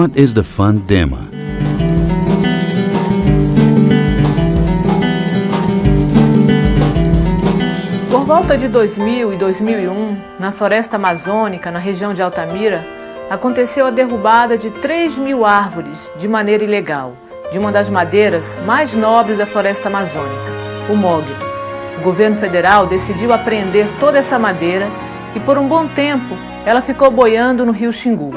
What is the Fundo Dema? Por volta de 2000 e 2001, na floresta amazônica, na região de Altamira, aconteceu a derrubada de 3.000 árvores de maneira ilegal, de uma das madeiras mais nobres da floresta amazônica, o mogno. O governo federal decidiu apreender toda essa madeira e, por um bom tempo, ela ficou boiando no rio Xingu.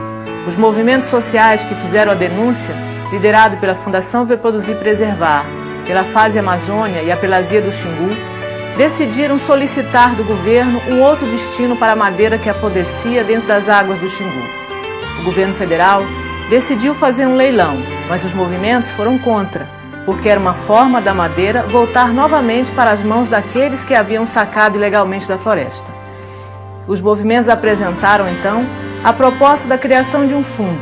Os movimentos sociais que fizeram a denúncia, liderado pela Fundação Ver Produzir Preservar, pela Fase Amazônia e a Pelazia do Xingu, decidiram solicitar do governo um outro destino para a madeira que apodrecia dentro das águas do Xingu. O governo federal decidiu fazer um leilão, mas os movimentos foram contra, porque era uma forma da madeira voltar novamente para as mãos daqueles que haviam sacado ilegalmente da floresta. Os movimentos apresentaram, então, a proposta da criação de um fundo.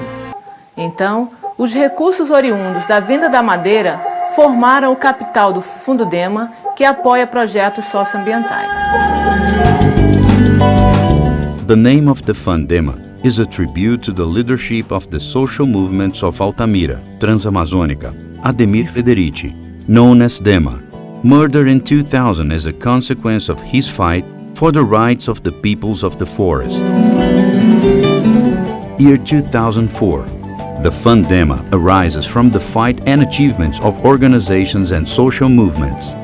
Então, os recursos oriundos da venda da madeira formaram o capital do Fundo Dema, que apoia projetos socioambientais. The name of the Fundo Dema is a tribute to the leadership of the social movements of Altamira, Transamazônica, Ademir Federici, known as Dema, murdered in 2000 as a consequence of his fight for the rights of the peoples of the forest. Year 2004. The Fundo Dema arises from the fight and achievements of organizations and social movements.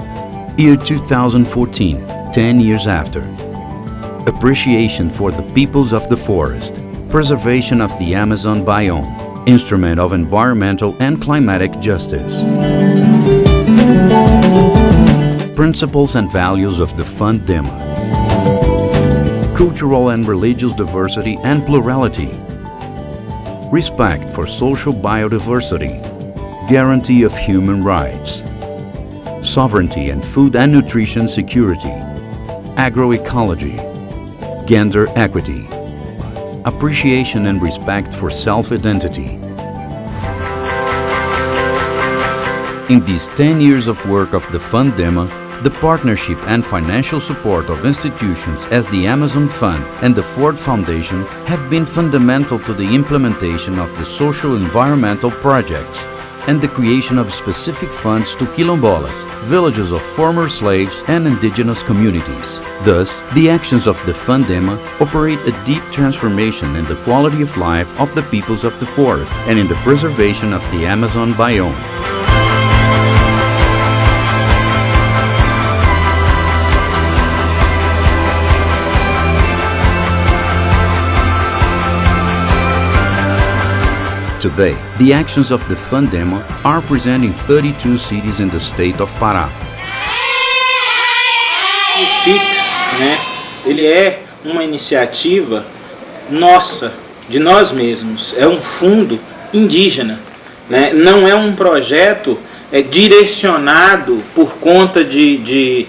Year 2014, 10 years after. Appreciation for the peoples of the forest, preservation of the Amazon biome, instrument of environmental and climatic justice. Principles and values of the Fundo Dema. Cultural and religious diversity and plurality. Respect for social biodiversity. Guarantee of human rights. Sovereignty and food and nutrition security. Agroecology. Gender equity. Appreciation and respect for self-identity. In these 10 years of work of the Fundo Dema, the partnership and financial support of institutions as the Amazon Fund and the Ford Foundation have been fundamental to the implementation of the social environmental projects and the creation of specific funds to quilombolas, villages of former slaves and indigenous communities. Thus, the actions of the Fundo Dema operate a deep transformation in the quality of life of the peoples of the forest and in the preservation of the Amazon biome. Today, the actions of the Fundo Dema are present in 32 cities in the state of Pará. O FIX, ele é uma iniciativa nossa, de nós mesmos. É um fundo indígena, Não é um projeto direcionado por conta de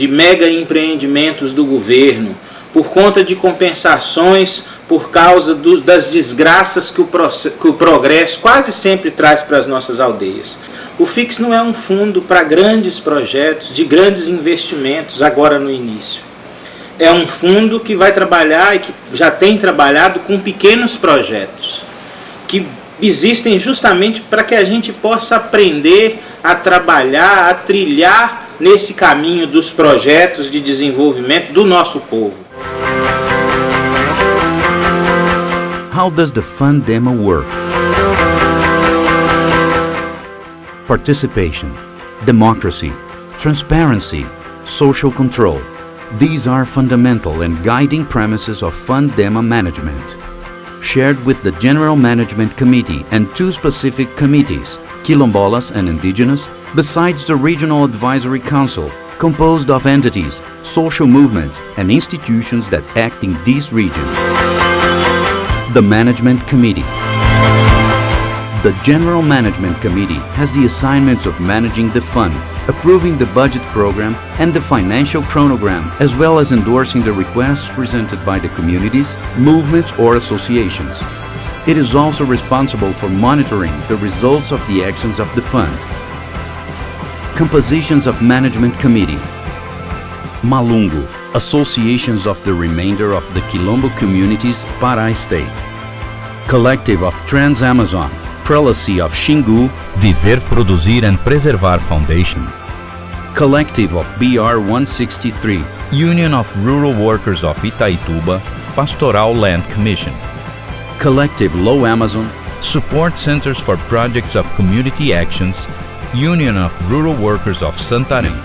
mega empreendimentos do governo, por conta de compensações por causa das desgraças que o progresso quase sempre traz para as nossas aldeias. O FIX não é um fundo para grandes projetos, de grandes investimentos, agora no início. É um fundo que vai trabalhar e que já tem trabalhado com pequenos projetos, que existem justamente para que a gente possa aprender a trabalhar, a trilhar nesse caminho dos projetos de desenvolvimento do nosso povo. How does the Fundo Dema work? Participation, democracy, transparency, social control. These are fundamental and guiding premises of Fundo Dema management. Shared with the General Management Committee and two specific committees, Quilombolas and Indigenous, besides the Regional Advisory Council, composed of entities, social movements, and institutions that act in this region. The Management Committee. The General Management Committee has the assignments of managing the fund, approving the budget program and the financial chronogram, as well as endorsing the requests presented by the communities, movements, or associations. It is also responsible for monitoring the results of the actions of the fund. Compositions of Management Committee. Malungo, associations of the remainder of the Quilombo communities, Pará State. Collective of Trans-Amazon, Prelacy of Xingu, Viver, Produzir and Preservar Foundation, Collective of BR 163, Union of Rural Workers of Itaituba, Pastoral Land Commission, Collective Low Amazon, Support Centers for Projects of Community Actions, Union of Rural Workers of Santarém,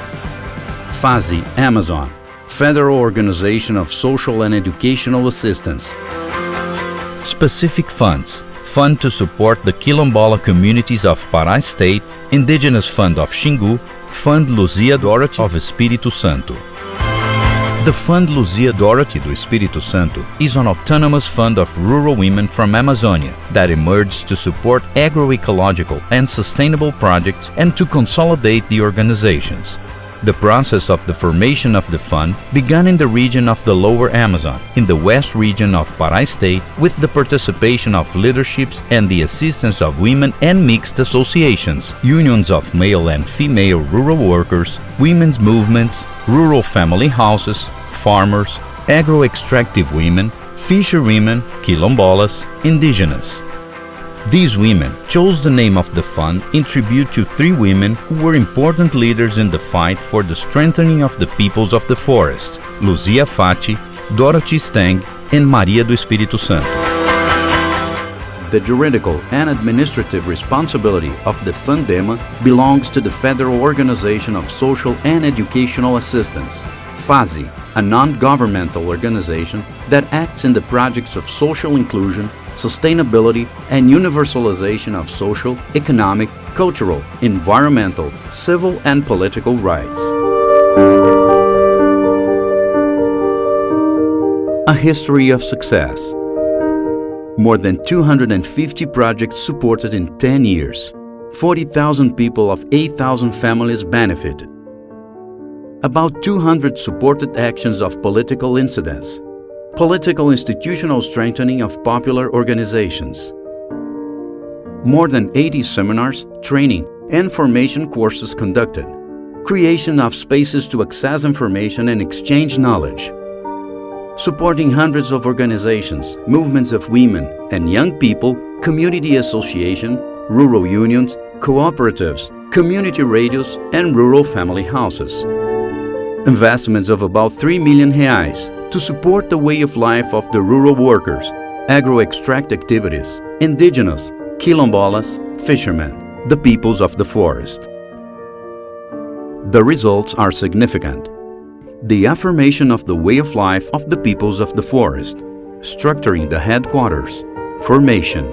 FASI Amazon, Federal Organization of Social and Educational Assistance. Specific funds: Fund to support the Quilombola communities of Pará State, Indigenous Fund of Xingu, Fund Luzia Dorothy of Espírito Santo. The Fund Luzia Dorothy do Espírito Santo is an autonomous fund of rural women from Amazonia that emerged to support agroecological and sustainable projects and to consolidate the organizations. The process of the formation of the fund began in the region of the Lower Amazon, in the west region of Pará State, with the participation of leaderships and the assistance of women and mixed associations, unions of male and female rural workers, women's movements, rural family houses, farmers, agro-extractive women, fisherwomen, quilombolas, indigenous. These women chose the name of the fund in tribute to three women who were important leaders in the fight for the strengthening of the peoples of the forest: Luzia Fati, Dorothy Stang, and Maria do Espírito Santo. The juridical and administrative responsibility of the Fundo Dema belongs to the Federal Organization of Social and Educational Assistance, FASI, a non-governmental organization that acts in the projects of social inclusion, sustainability, and universalization of social, economic, cultural, environmental, civil, and political rights. A history of success. More than 250 projects supported in 10 years. 40,000 people of 8,000 families benefited. About 200 supported actions of political incidents. Political institutional strengthening of popular organizations. More than 80 seminars, training, and formation courses conducted. Creation of spaces to access information and exchange knowledge. Supporting hundreds of organizations, movements of women and young people, community association, rural unions, cooperatives, community radios, and rural family houses. Investments of about 3 million reais to support the way of life of the rural workers, agro-extract activities, indigenous, quilombolas, fishermen, the peoples of the forest. The results are significant. The affirmation of the way of life of the peoples of the forest, structuring the headquarters, formation,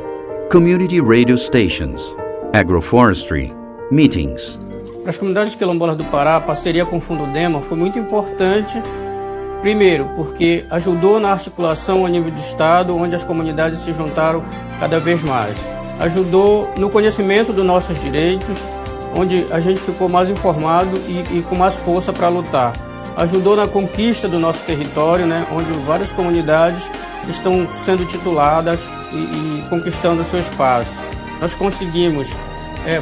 community radio stations, agroforestry, meetings. Para as comunidades quilombolas do Pará, a parceria com o Fundo Dema foi muito importante. Primeiro, porque ajudou na articulação a nível do Estado, onde as comunidades se juntaram cada vez mais. Ajudou no conhecimento dos nossos direitos, onde a gente ficou mais informado e com mais força para lutar. Ajudou na conquista do nosso território, onde várias comunidades estão sendo tituladas e conquistando seu espaço. Nós conseguimos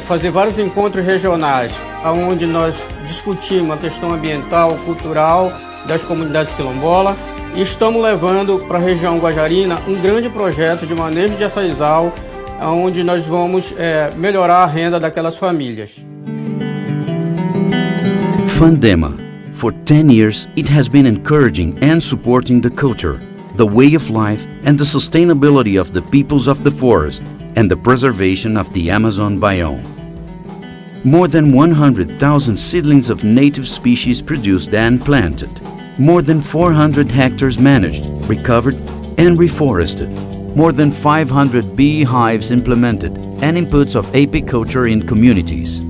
fazer vários encontros regionais, onde nós discutimos a questão ambiental, cultural das comunidades quilombolas e estamos levando para a região guajarina um grande projeto de manejo de açaizal, onde nós vamos melhorar a renda daquelas famílias. Fundo Dema. For 10 years, it has been encouraging and supporting the culture, the way of life, and the sustainability of the peoples of the forest and the preservation of the Amazon biome. More than 100,000 seedlings of native species produced and planted. More than 400 hectares managed, recovered, and reforested. More than 500 bee hives implemented, and inputs of apiculture in communities.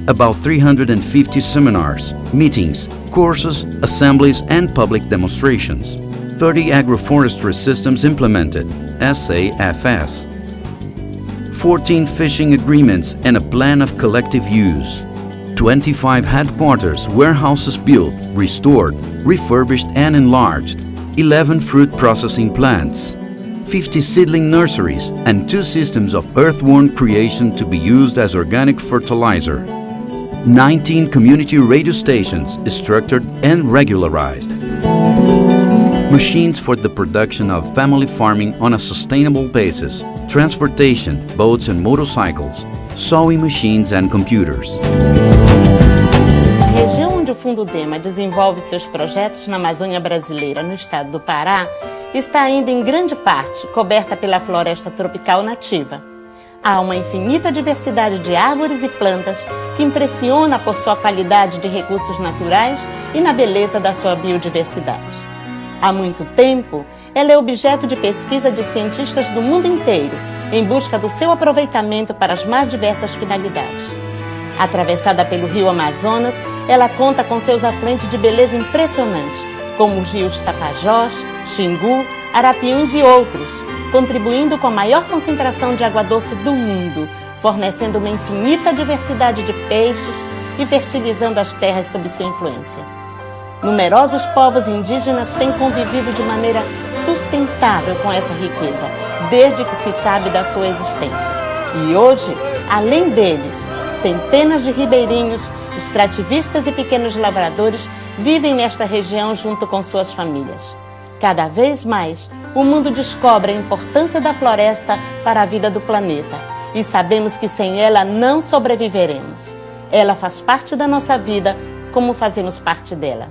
About 350 seminars, meetings, courses, assemblies, and public demonstrations. 30 agroforestry systems implemented, SAFS. 14 fishing agreements and a plan of collective use. 25 headquarters, warehouses built, restored, refurbished and enlarged. 11 fruit processing plants. 50 seedling nurseries and 2 systems of earthworm creation to be used as organic fertilizer. 19 community radio stations structured and regularized. Machines for the production of family farming on a sustainable basis, transportation, boats and motorcycles, sewing machines and computers. A região onde o Fundo Dema desenvolve seus projetos na Amazônia brasileira, no estado do Pará, está ainda em grande parte coberta pela floresta tropical nativa. Há uma infinita diversidade de árvores e plantas que impressiona por sua qualidade de recursos naturais e na beleza da sua biodiversidade. Há muito tempo, ela é objeto de pesquisa de cientistas do mundo inteiro, em busca do seu aproveitamento para as mais diversas finalidades. Atravessada pelo rio Amazonas, ela conta com seus afluentes de beleza impressionante, como os rios Tapajós, Xingu, Arapiuns e outros, contribuindo com a maior concentração de água doce do mundo, fornecendo uma infinita diversidade de peixes e fertilizando as terras sob sua influência. Numerosos povos indígenas têm convivido de maneira sustentável com essa riqueza, desde que se sabe da sua existência. E hoje, além deles, centenas de ribeirinhos, extrativistas e pequenos lavradores vivem nesta região junto com suas famílias. Cada vez mais, o mundo descobre a importância da floresta para a vida do planeta e sabemos que sem ela não sobreviveremos. Ela faz parte da nossa vida, como fazemos parte dela.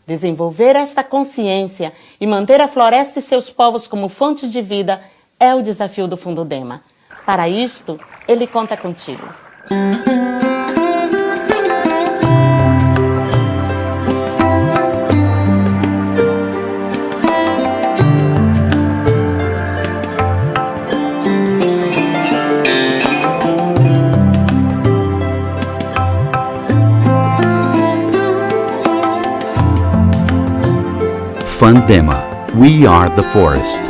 Desenvolver esta consciência e manter a floresta e seus povos como fontes de vida é o desafio do Fundo Dema. Para isto, ele conta contigo. Fundo Dema, we are the forest.